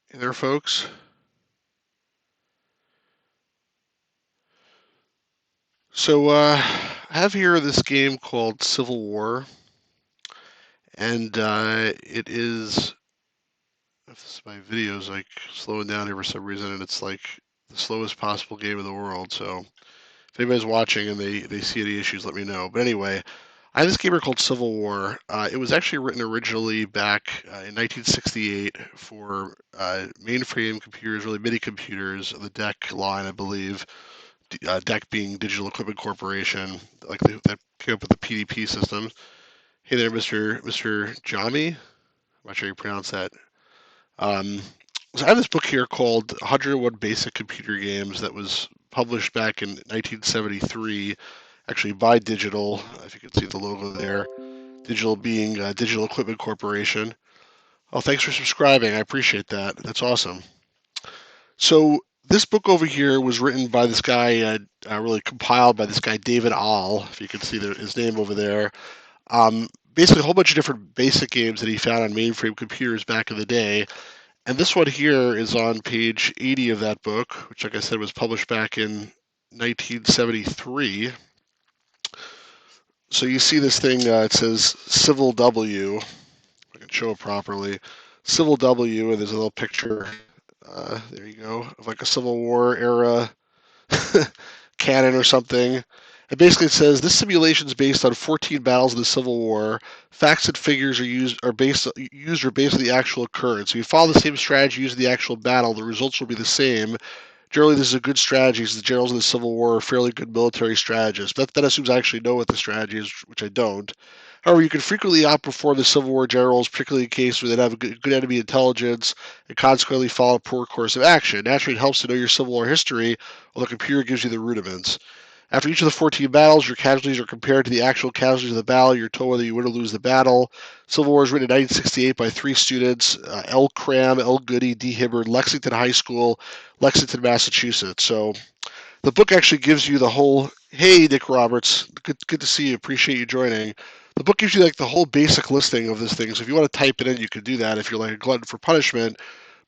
Hey there, folks. So, I have here this game called Civil War, and it is. My video's like slowing down here for some reason, and it's like the slowest possible game in the world. So, if anybody's watching and they see any issues, let me know. But anyway, I have this game here called Civil War. It was actually written originally back in 1968 for mainframe computers, really MIDI computers, the DEC line, I believe. DEC being Digital Equipment Corporation, like that came up with the PDP system. Hey there, Mr. Jami. I'm not sure you pronounce that. Um, so I have this book here called 101 Basic Computer Games that was published back in 1973, actually by Digital. If you can see the logo there, Digital being Digital Equipment Corporation. Oh, thanks for subscribing. I appreciate that. That's awesome. So this book over here was written by this guy, really compiled by this guy David Ahl. If you can see his name over there. Basically, a whole bunch of different basic games that he found on mainframe computers back in the day. And this one here is on page 80 of that book, which, like I said, was published back in 1973. So you see this thing, it says Civil W. If I can show it properly. Civil W, and there's a little picture. There you go, of like a Civil War era cannon or something. It basically says this simulation is based on 14 battles in the Civil War. Facts and figures are based on the actual occurrence. So you follow the same strategy using the actual battle, the results will be the same. Generally, this is a good strategy because the generals in the Civil War are fairly good military strategists. But that assumes I actually know what the strategy is, which I don't. However, you can frequently outperform the Civil War generals, particularly in cases where they have a good enemy intelligence and consequently follow a poor course of action. Naturally, it helps to know your Civil War history, while the computer gives you the rudiments. After each of the 14 battles, your casualties are compared to the actual casualties of the battle. You're told whether you win or lose the battle. Civil War was written in 1968 by three students, L. Cram, L. Goody, D. Hibbard, Lexington High School, Lexington, Massachusetts. So the book actually gives you the whole. Hey, Nick Roberts, good to see you. Appreciate you joining. The book gives you like the whole basic listing of this thing. So if you want to type it in, you can do that if you're like a glutton for punishment.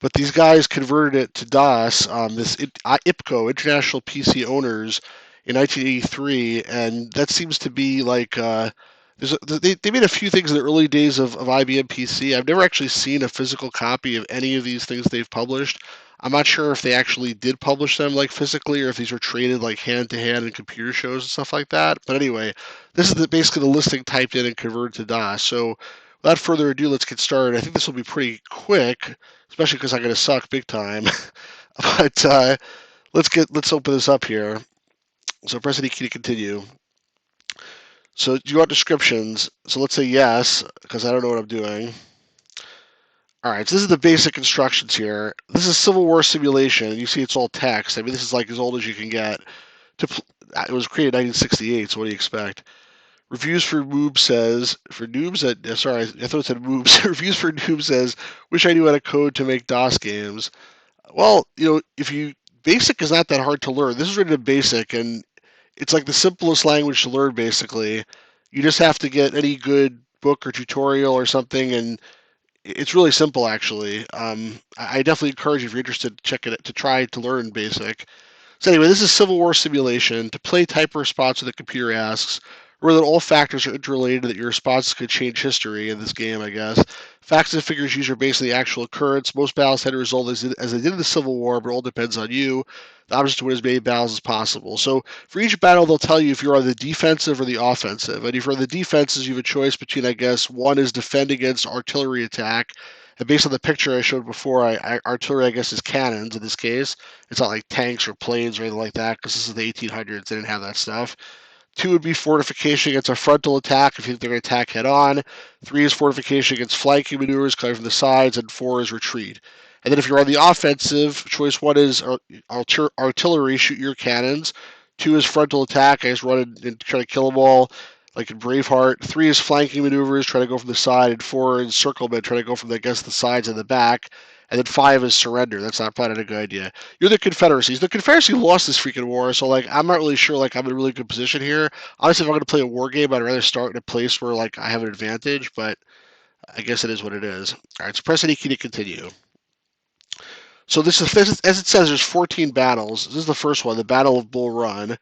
But these guys converted it to DOS, this IPCO, International PC Owners, in 1983, and that seems to be like they made a few things in the early days of IBM PC. I've never actually seen a physical copy of any of these things they've published. I'm not sure if they actually did publish them like physically or if these are traded like hand to hand in computer shows and stuff like that. But anyway, this is basically the listing typed in and converted to DOS. So without further ado, let's get started. I think this will be pretty quick, especially because I'm going to suck big time. But let's open this up here. So press any key to continue. So do you want descriptions? So let's say yes, because I don't know what I'm doing. All right, so this is the basic instructions here. This is Civil War simulation. You see it's all text. I mean, this is like as old as you can get. It was created in 1968, so what do you expect? Reviews for Moob says, for noobs that, sorry, I thought it said moobs. Reviews for Noob says, wish I knew how to code to make DOS games. Well, if you, basic is not that hard to learn. This is written in basic, and it's like the simplest language to learn, basically. You just have to get any good book or tutorial or something, and it's really simple, actually. I definitely encourage you, if you're interested, to check it to try to learn basic. So anyway, this is Civil War simulation. To play, type a response that the computer asks. Remember that all factors are interrelated, that your responses could change history in this game, I guess. Facts and figures used are based on the actual occurrence. Most battles had to resolve as they did in the Civil War, but it all depends on you. The object is to win as many battles as possible. So for each battle, they'll tell you if you're on the defensive or the offensive. And if you're on the defenses, you have a choice between, I guess, one is defend against artillery attack. And based on the picture I showed before, artillery, I guess, is cannons in this case. It's not like tanks or planes or anything like that, because this is the 1800s. They didn't have that stuff. Two would be fortification against a frontal attack if you think they're going to attack head on. Three is fortification against flanking maneuvers coming from the sides, and four is retreat. And then if you're on the offensive, choice one is artillery, shoot your cannons. Two is frontal attack, I just run and try to kill them all, like in Braveheart. Three is flanking maneuvers, try to go from the side. And four is encirclement, try to go from, I guess, the sides and the back. And then five is surrender. That's not probably not a good idea. You're the Confederacy. The Confederacy lost this freaking war, so like I'm not really sure like I'm in a really good position here. Honestly, if I'm gonna play a war game, I'd rather start in a place where like I have an advantage, but I guess it is what it is. All right, so press any key to continue. So this is, as it says, there's 14 battles. This is the first one, the Battle of Bull Run.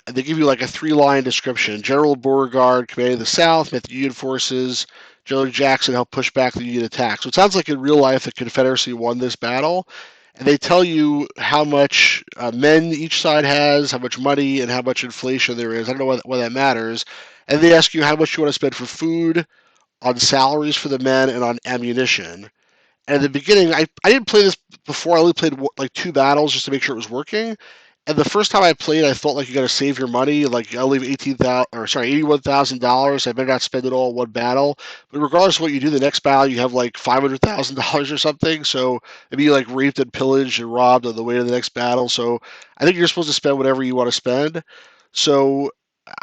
They give you like a 3-line description. General Beauregard commanding the South, met the Union forces. General Jackson helped push back the Union attack. So it sounds like in real life the Confederacy won this battle. And they tell you how much men each side has, how much money, and how much inflation there is. I don't know why that matters. And they ask you how much you want to spend for food, on salaries for the men, and on ammunition. And in the beginning, I didn't play this before. I only played like 2 battles just to make sure it was working. And the first time I played, I felt like you got to save your money. Like I'll leave $81,000. I better not spend it all in one battle. But regardless of what you do, the next battle you have like $500,000 or something. So maybe you like raped and pillaged and robbed on the way to the next battle. So I think you're supposed to spend whatever you want to spend. So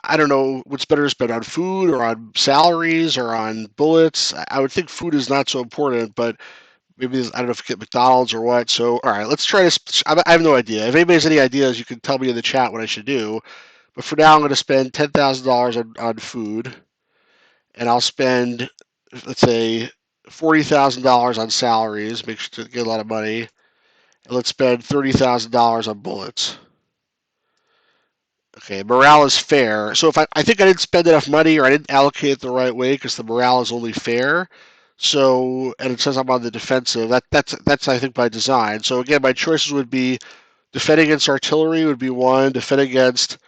I don't know what's better to spend on food or on salaries or on bullets. I would think food is not so important, but maybe I don't know if you get McDonald's or what. So, all right, let's try this. I have no idea. If anybody has any ideas, you can tell me in the chat what I should do. But for now, I'm going to spend $10,000 on food, and I'll spend, let's say, $40,000 on salaries. Make sure to get a lot of money, and let's spend $30,000 on bullets. Okay, morale is fair. So if I think I didn't spend enough money or I didn't allocate it the right way because the morale is only fair. So and it says I'm on the defensive. That's I think by design. So again, my choices would be defend against artillery would be one. Defend against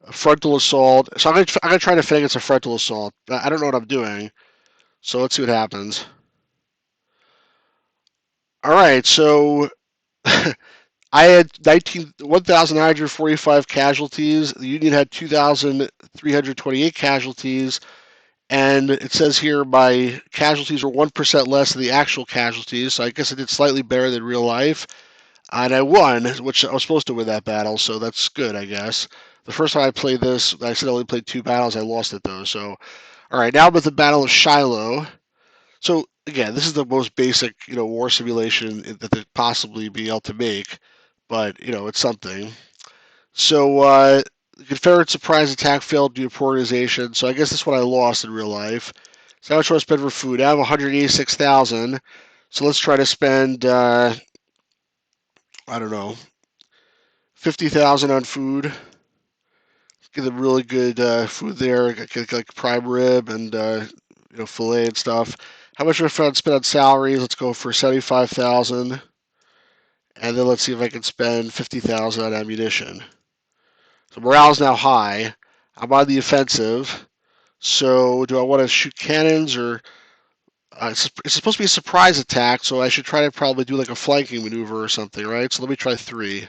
a frontal assault. So I'm gonna try to defend against a frontal assault. I don't know what I'm doing. So let's see what happens. All right, so I had 1,945 casualties. The Union had 2,328 casualties. And it says here my casualties were 1% less than the actual casualties. So I guess I did slightly better than real life. And I won, which I was supposed to win that battle. So that's good, I guess. The first time I played this, I said I only played 2 battles. I lost it, though. So, all right, now I'm at the Battle of Shiloh. So again, this is the most basic, war simulation that could possibly be able to make, but it's something. So the Confederate surprise attack failed due to poor organization. So I guess that's what I lost in real life. So how much do I spend for food? I have 186,000. So let's try to spend I don't know 50,000 on food. Get them really good food there, like prime rib and fillet and stuff. How much do I spend on salaries? Let's go for 75,000, and then let's see if I can spend 50,000 on ammunition. So morale is now high. I'm on the offensive. So do I want to shoot cannons or it's supposed to be a surprise attack? So I should try to probably do like a flanking maneuver or something, right? So let me try 3.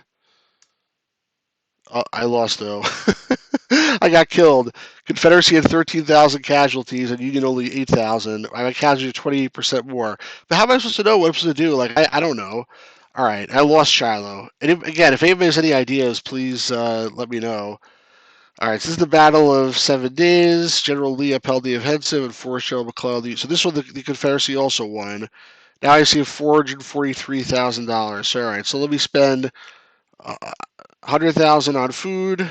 Oh, I lost though. I got killed. Confederacy had 13,000 casualties and Union only 8,000. My casualties are 28% more. But how am I supposed to know what I'm supposed to do? Like I don't know. All right, I lost Shiloh. And if anybody has any ideas, please let me know. All right, so this is the Battle of 7 Days. General Lee upheld the offensive and forced General McClellan. So this one, the Confederacy also won. Now I see $443,000. So, all right, so let me spend 100,000 on food,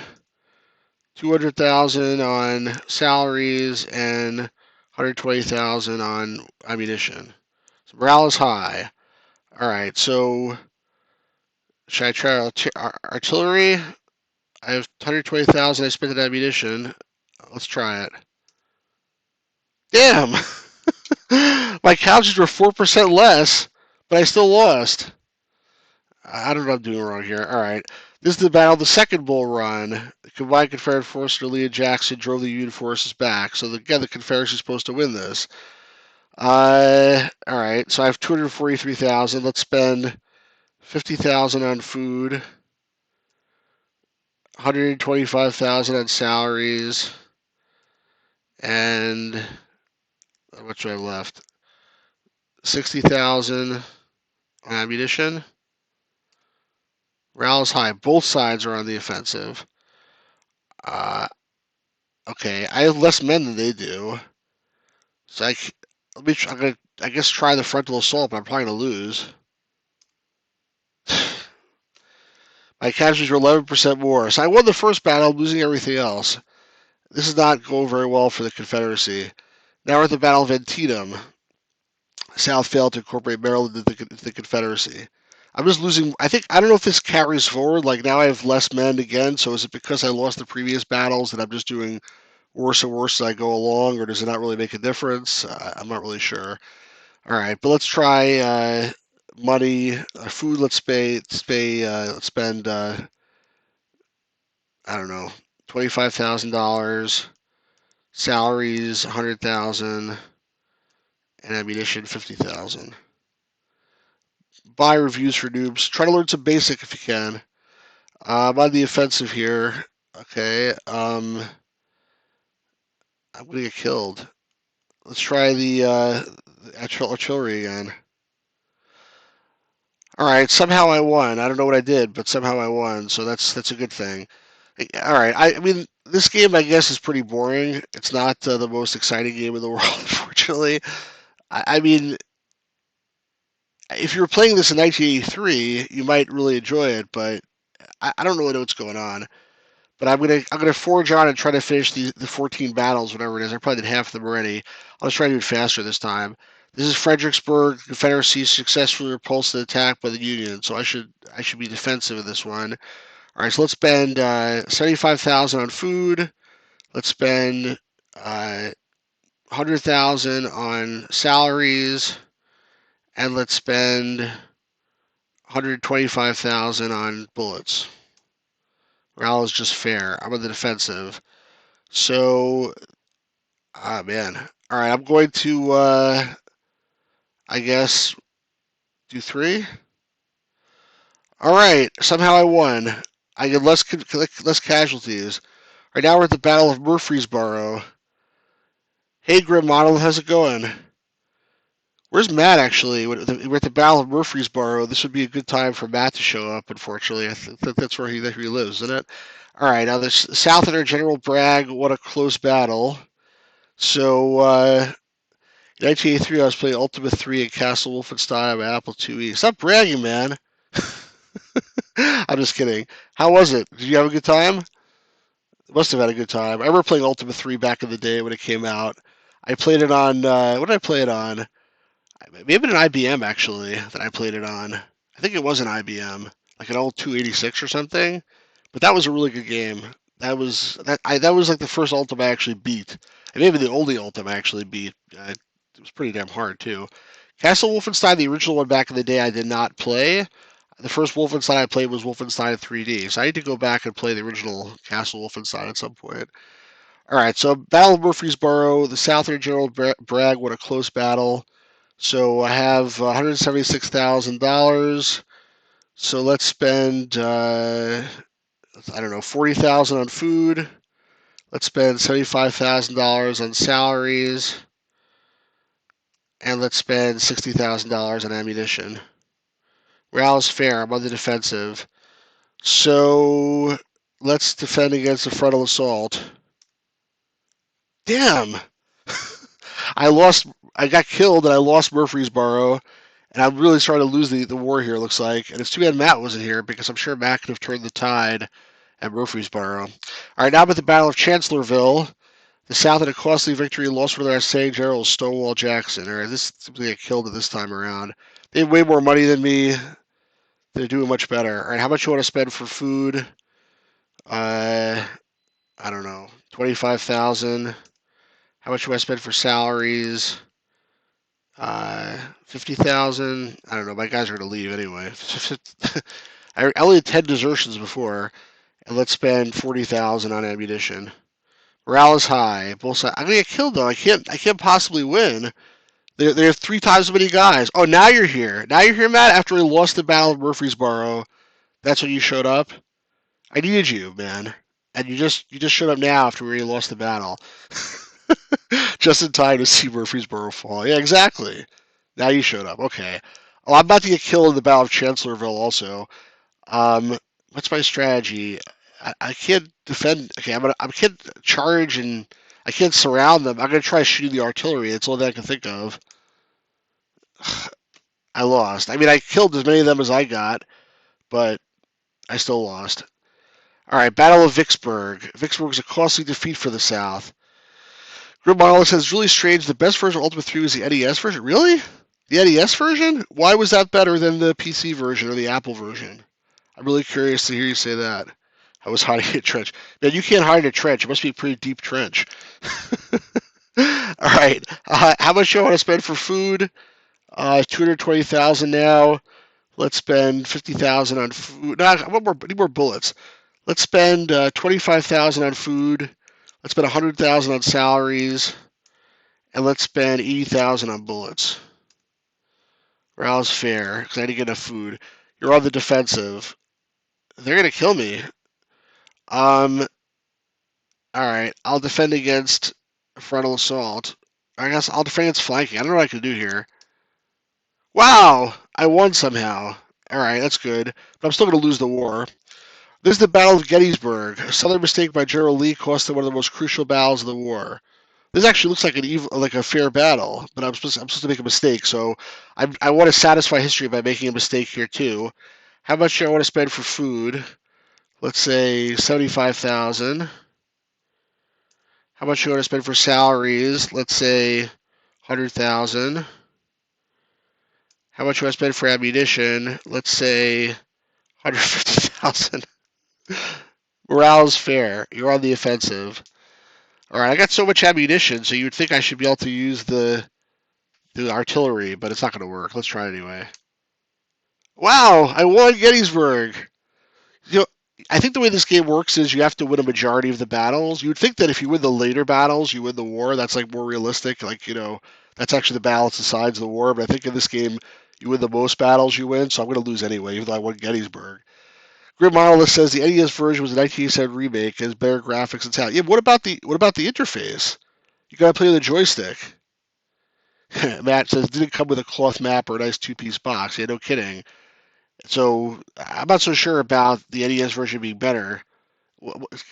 200,000 on salaries, and 120,000 on ammunition. So morale is high. All right, so should I try artillery? I have 120,000. I spent on ammunition. Let's try it. Damn! My couches were 4% less, but I still lost. I don't know what I'm doing wrong here. All right. This is the battle of the Second Bull Run. The combined Confederate forces under Lee and Jackson drove the Union forces back. So, again, the Confederacy is supposed to win this. All right. So I have 243,000. Let's spend 50,000 on food, 125,000 on salaries, and how much do I have left? 60,000 on ammunition. Morale is high. Both sides are on the offensive. Okay, I have less men than they do. So I'm gonna, I guess, try the frontal assault, but I'm probably gonna lose. My casualties were 11% more. So I won the first battle, losing everything else. This is not going very well for the Confederacy. Now we're at the Battle of Antietam. South failed to incorporate Maryland into the Confederacy. I'm just losing. I don't know if this carries forward. Like now I have less men again. So is it because I lost the previous battles that I'm just doing worse and worse as I go along, or does it not really make a difference? I'm not really sure. All right, but let's try money, food. Let's spend. I don't know, $25,000. Salaries 100,000, and ammunition 50,000. Buy reviews for noobs. Try to learn some basic if you can. I'm on the offensive here. Okay. I'm gonna get killed. Let's try the artillery again. All right. Somehow I won. I don't know what I did, but somehow I won. So that's a good thing. All right. I mean, this game I guess is pretty boring. It's not the most exciting game in the world, unfortunately. I mean, if you were playing this in 1983, you might really enjoy it, but I don't really know what's going on. But I'm gonna forge on and try to finish the 14 battles, whatever it is. I probably did half of them already. I'll just try to do it faster this time. This is Fredericksburg. The Confederacy successfully repulsed the attack by the Union, so I should be defensive in this one. All right, so let's spend 75,000 on food. Let's spend 100,000 on salaries, and let's spend 125,000 on bullets. Morale is just fair. I'm on the defensive. So, man. All right, I'm going to, I guess, do 3. All right, somehow I won. I get less casualties. Right now we're at the Battle of Murfreesboro. Hey, Grim Model, how's it going? Where's Matt, actually? We're at the Battle of Murfreesboro. This would be a good time for Matt to show up, unfortunately. I think that's where he lives, isn't it? All right, now the Southerner General Bragg won a close battle. So, in 1983, I was playing Ultima 3 and Castle Wolfenstein on Apple IIe. Stop bragging, man. I'm just kidding. How was it? Did you have a good time? Must have had a good time. I remember playing Ultima 3 back in the day when it came out. I played it on, what did I play it on? Maybe an IBM, actually, that I played it on. I think it was an IBM, like an old 286 or something. But that was a really good game. That was like the first Ultima I actually beat. And maybe the only Ultima I actually beat. It was pretty damn hard, too. Castle Wolfenstein, the original one back in the day, I did not play. The first Wolfenstein I played was Wolfenstein 3D, so I need to go back and play the original Castle Wolfenstein at some point. All right, so Battle of Murfreesboro, the Southern General Bragg won a close battle. So I have $176,000. So let's spend, I don't know, 40,000 on food. Let's spend $75,000 on salaries. And let's spend $60,000 on ammunition. Morale is fair. I'm on the defensive. So let's defend against the frontal assault. Damn! I got killed and I lost Murfreesboro. And I'm really starting to lose the war here, it looks like. And it's too bad Matt wasn't here because I'm sure Matt could have turned the tide at Murfreesboro. All right, now I'm at the Battle of Chancellorsville. The South had a costly victory and lost one of their outstanding generals, Stonewall Jackson. All right, this seems to get killed at this time around. They have way more money than me. They're doing much better. All right, how much you want to spend for food? I don't know, 25,000. How much do I spend for salaries? 50,000. I don't know. My guys are gonna leave anyway. I only had 10 desertions before, and let's spend 40,000 on ammunition. Morale is high. Both sides. I'm gonna get killed though. I can't possibly win. They have 3 times as many guys. Oh, now you're here. Now you're here, Matt. After we lost the Battle of Murfreesboro, that's when you showed up. I needed you, man, and you just showed up now after we already lost the battle. Just in time to see Murfreesboro fall. Yeah, exactly. Now you showed up. Okay. Oh, I'm about to get killed in the Battle of Chancellorsville also. What's my strategy? I can't defend. Okay, I can't charge and I can't surround them. I'm gonna try shooting the artillery. That's all that I can think of. I lost. I mean, I killed as many of them as I got, but I still lost. All right, Battle of Vicksburg. Vicksburg was a costly defeat for the South. Grim Monolith says, really strange. The best version of Ultimate 3 was the NES version. Really? The NES version? Why was that better than the PC version or the Apple version? I'm really curious to hear you say that. I was hiding in a trench. Man, you can't hide in a trench. It must be a pretty deep trench. All right. How much do you want to spend for food? 220,000 now. Let's spend 50,000 on food. No, I need more bullets. Let's spend 25,000 on food. Let's spend 100,000 on salaries, and let's spend 80,000 on bullets. Morale's fair because I didn't get enough food. You're on the defensive. They're gonna kill me. Um. All right. I'll defend against frontal assault. I guess I'll defend against flanking. I don't know what I can do here. Wow! I won somehow. All right, that's good. But I'm still gonna lose the war. This is the Battle of Gettysburg. A southern mistake by General Lee cost him one of the most crucial battles of the war. This actually looks like like a fair battle, but I'm supposed to make a mistake, so I want to satisfy history by making a mistake here too. How much do I want to spend for food? Let's say 75,000. How much do I want to spend for salaries? Let's say 100,000. How much do I spend for ammunition? Let's say 150,000. Morale's fair. You're on the offensive. All right, I got so much ammunition, so you'd think I should be able to use the artillery, but it's not going to work. Let's try it anyway. Wow, I won Gettysburg. You know, I think the way this game works is you have to win a majority of the battles. You would think that if you win the later battles, you win the war. That's like more realistic. Like, that's actually the balance decides the war. But I think in this game, you win the most battles, you win. So I'm going to lose anyway, even though I won Gettysburg. Grim Monolith says the NES version was a 1987 remake, has better graphics and sound. Yeah, but what about the interface? You got to play with a joystick. Matt says didn't come with a cloth map or a nice two-piece box. Yeah, no kidding. So I'm not so sure about the NES version being better.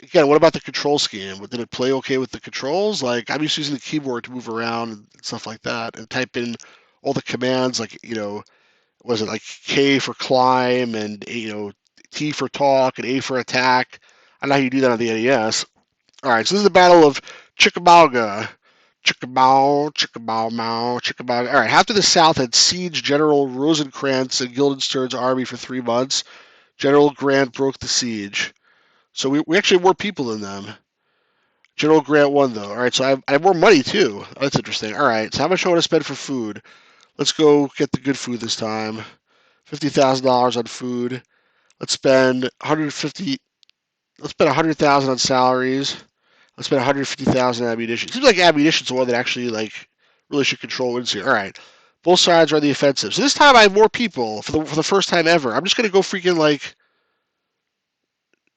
Again, what about the control scheme? Did it play okay with the controls? Like I'm used to using the keyboard to move around and stuff like that, and type in all the commands. Like was it like K for climb and T for talk and A for attack? I know how you do that on the NES. All right, so this is the Battle of Chickamauga. Chickamau, Chickamau, Mau, Chickamau. All right, after the South had sieged General Rosecrans and Guildenstern's army for 3 months, General Grant broke the siege. So we actually have more people than them. General Grant won, though. All right, so I have more money, too. Oh, that's interesting. All right, so how much do I want to spend for food? Let's go get the good food this time. $50,000 on food. Let's spend 150. Let's spend 100,000 on salaries. Let's spend 150,000 on ammunition. It seems like ammunition's the one that actually really should control wins here. All right, both sides are on the offensive. So this time I have more people for the first time ever. I'm just gonna go freaking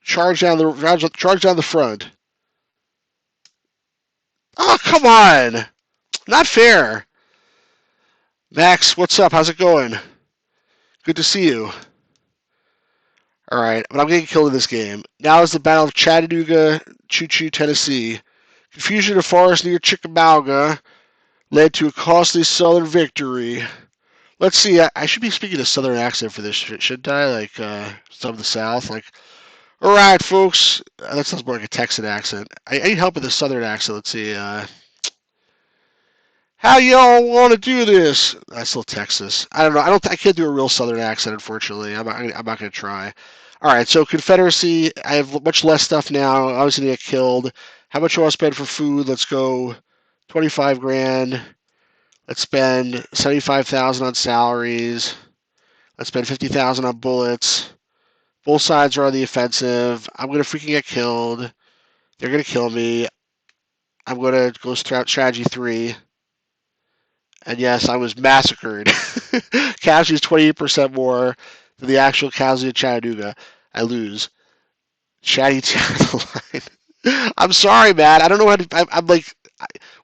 charge down the front. Oh come on, not fair. Max, what's up? How's it going? Good to see you. All right, but I'm getting killed in this game. Now is the Battle of Chattanooga, Choo-Choo, Tennessee. Confusion in the forest near Chickamauga led to a costly Southern victory. Let's see. I should be speaking a Southern accent for this, shouldn't I? Like some of the South. Like, all right, folks. That sounds more like a Texan accent. I need help with the Southern accent. Let's see. How y'all want to do this? That's still Texas. I don't know. I can't do a real Southern accent, unfortunately. I'm not going to try. All right. So Confederacy. I have much less stuff now. I was going to get killed. How much do I want to spend for food? Let's go 25 grand. Let's spend 75,000 on salaries. Let's spend 50,000 on bullets. Both sides are on the offensive. I'm going to freaking get killed. They're going to kill me. I'm going to go strategy 3. And yes, I was massacred. Casualties 28% more than the actual casualty of Chattanooga. I lose. Chatty line. I'm sorry, man. I don't know how to. I'm like,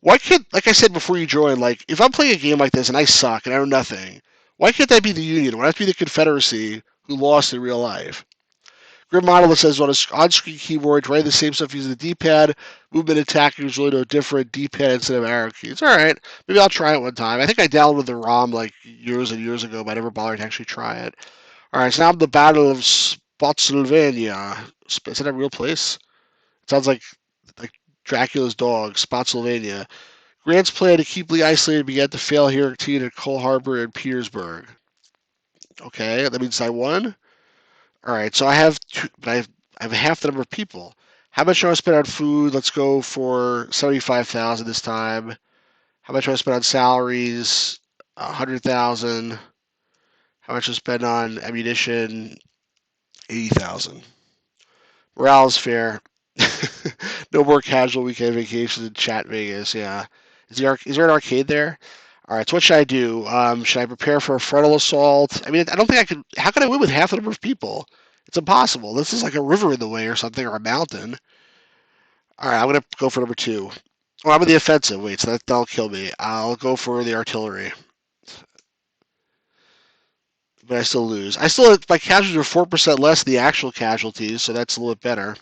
why can't, like I said before you joined, like, if I'm playing a game like this and I suck and I know nothing, why can't that be the Union? Why not be the Confederacy who lost in real life? Grim Monolith says on a on-screen keyboard, write the same stuff using the D-pad. Movement attacking is really no different. D-pad instead of arrow keys. All right, maybe I'll try it one time. I think I downloaded the ROM like years and years ago, but I never bothered to actually try it. All right, so now I'm the Battle of Spotsylvania. Is that a real place? It sounds like Dracula's dog, Spotsylvania. Grant's plan to keep Lee isolated began to fail here at Cole Harbor and Petersburg. Okay, that means I won. All right, so I have I have half the number of people. How much do I spend on food? Let's go for 75,000 this time. How much do I spend on salaries? 100,000. How much do I spend on ammunition? 80,000. Morale is fair. No more casual weekend vacations in Chat Vegas. Yeah. Is there an arcade there? All right. So what should I do? Should I prepare for a frontal assault? I mean, I don't think I could. How can I win with half the number of people? It's impossible. This is like a river in the way or something, or a mountain. All right. I'm gonna go for number two. Oh, I'm in the offensive. Wait, so that'll kill me. I'll go for the artillery, but I still lose. My casualties are 4% less than the actual casualties, so that's a little bit better.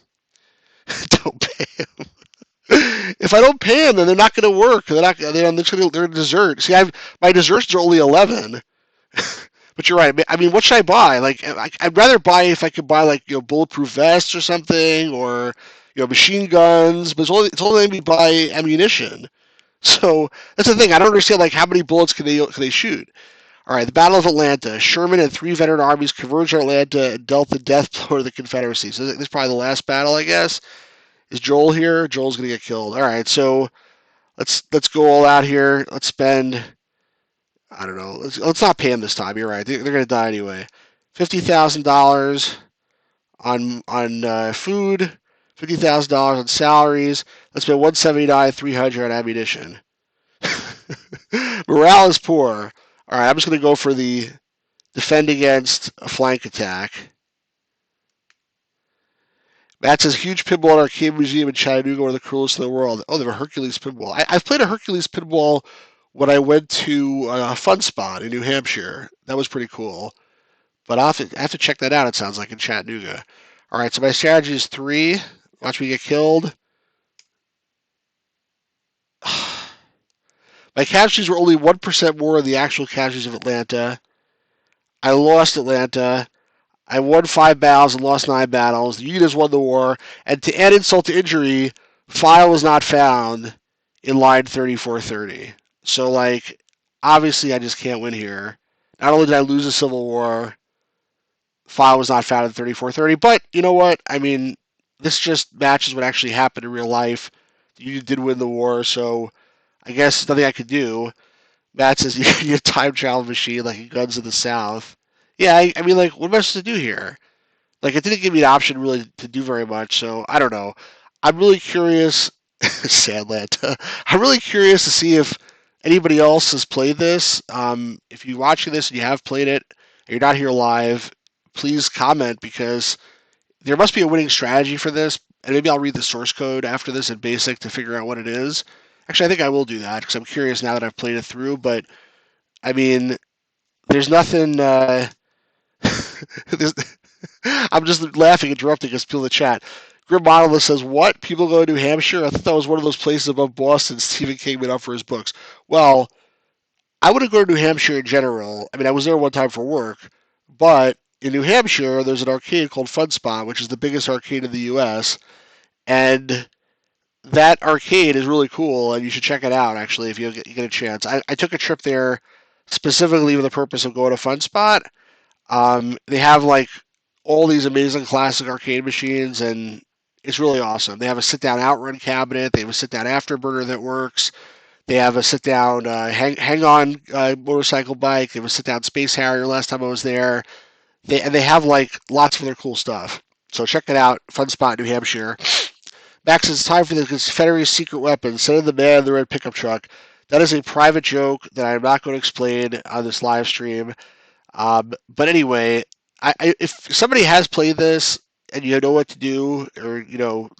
Don't pay them. If I don't pay them, then they're not going to work. They're dessert. See, my desserts are only 11. But you're right. I mean, what should I buy? Like, I'd rather buy if I could buy like bulletproof vests or something, or machine guns. But it's only letting me buy ammunition. So that's the thing. I don't understand like how many bullets can they shoot. All right, the Battle of Atlanta. Sherman and 3 veteran armies converged on Atlanta and dealt the death blow to the Confederacy. So this is probably the last battle, I guess. Is Joel here? Joel's gonna get killed. All right, so let's go all out here. Let's spend. I don't know. Let's not pay them this time. You're right. They're gonna die anyway. $50,000 on food. $50,000 on salaries. Let's spend 179,300 on ammunition. Morale is poor. All right, I'm just gonna go for the defend against a flank attack. Matt says, huge pinball and arcade museum in Chattanooga, one of the coolest in the world. Oh, they have a Hercules pinball. I've played a Hercules pinball when I went to a fun spot in New Hampshire. That was pretty cool. But I have to check that out, it sounds like, in Chattanooga. All right, so my strategy is 3. Watch me get killed. My casualties were only 1% more than the actual casualties of Atlanta. I lost Atlanta. I won 5 battles and lost 9 battles. The Unions won the war. And to add insult to injury, file was not found in line 3430. So, like, obviously I just can't win here. Not only did I lose the Civil War, file was not found in 3430. But, you know what? I mean, this just matches what actually happened in real life. The Union did win the war, so I guess nothing I could do. Matt says you need a time travel machine like in Guns of the South. Yeah, I mean, like, what am I supposed to do here? Like, it didn't give me an option really to do very much, so I don't know. I'm really curious, Sadland, I'm really curious to see if anybody else has played this. If you're watching this and you have played it, and you're not here live, please comment because there must be a winning strategy for this, and maybe I'll read the source code after this in BASIC to figure out what it is. Actually, I think I will do that because I'm curious now that I've played it through, but, I mean, there's nothing... I'm just laughing, interrupting because people in the chat. Grim Monolith says, what? People go to New Hampshire? I thought that was one of those places above Boston Stephen King made up for his books. Well, I wouldn't go to New Hampshire in general. I mean, I was there one time for work, but in New Hampshire, there's an arcade called Fun Spot, which is the biggest arcade in the U.S., and that arcade is really cool, and you should check it out, actually, if you get a chance. I took a trip there specifically with the purpose of going to Fun Spot. They have, like, all these amazing classic arcade machines, and it's really awesome. They have a sit-down outrun cabinet. They have a sit-down afterburner that works. They have a sit-down hang-on motorcycle bike. They have a sit-down Space Harrier last time I was there. They have, like, lots of other cool stuff. So check it out. Fun Spot, New Hampshire. Max, it's time for the Confederate secret weapon. Send in the man in the red pickup truck. That is a private joke that I'm not going to explain on this live stream. But anyway, if somebody has played this and you know what to do, or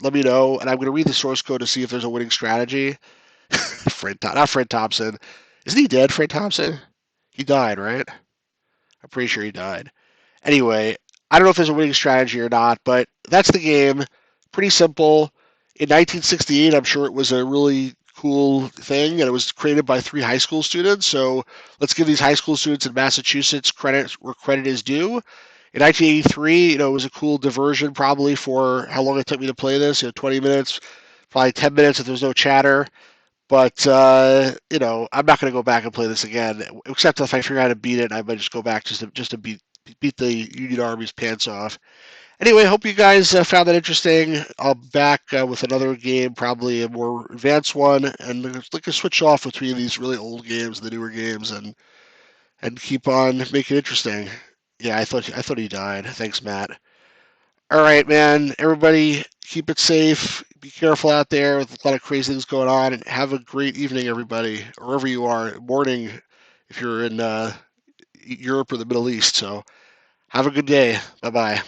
let me know, and I'm going to read the source code to see if there's a winning strategy. Not Fred Thompson. Isn't he dead, Fred Thompson? He died, right? I'm pretty sure he died. Anyway, I don't know if there's a winning strategy or not, but that's the game. Pretty simple. In 1968, I'm sure it was a really cool thing, and it was created by 3 high school students. So let's give these high school students in Massachusetts credit where credit is due. In 1983, it was a cool diversion probably for how long it took me to play this. 20 minutes, probably 10 minutes if there's no chatter. But I'm not going to go back and play this again, except if I figure out how to beat it. I might just go back just to beat the Union Army's pants off. Anyway, hope you guys found that interesting. I'll be back with another game, probably a more advanced one, and like a switch off between these really old games and the newer games, and keep on making it interesting. Yeah, I thought he died. Thanks, Matt. All right, man. Everybody, keep it safe. Be careful out there with a lot of crazy things going on, and have a great evening, everybody, wherever you are. Morning, if you're in Europe or the Middle East. So have a good day. Bye bye.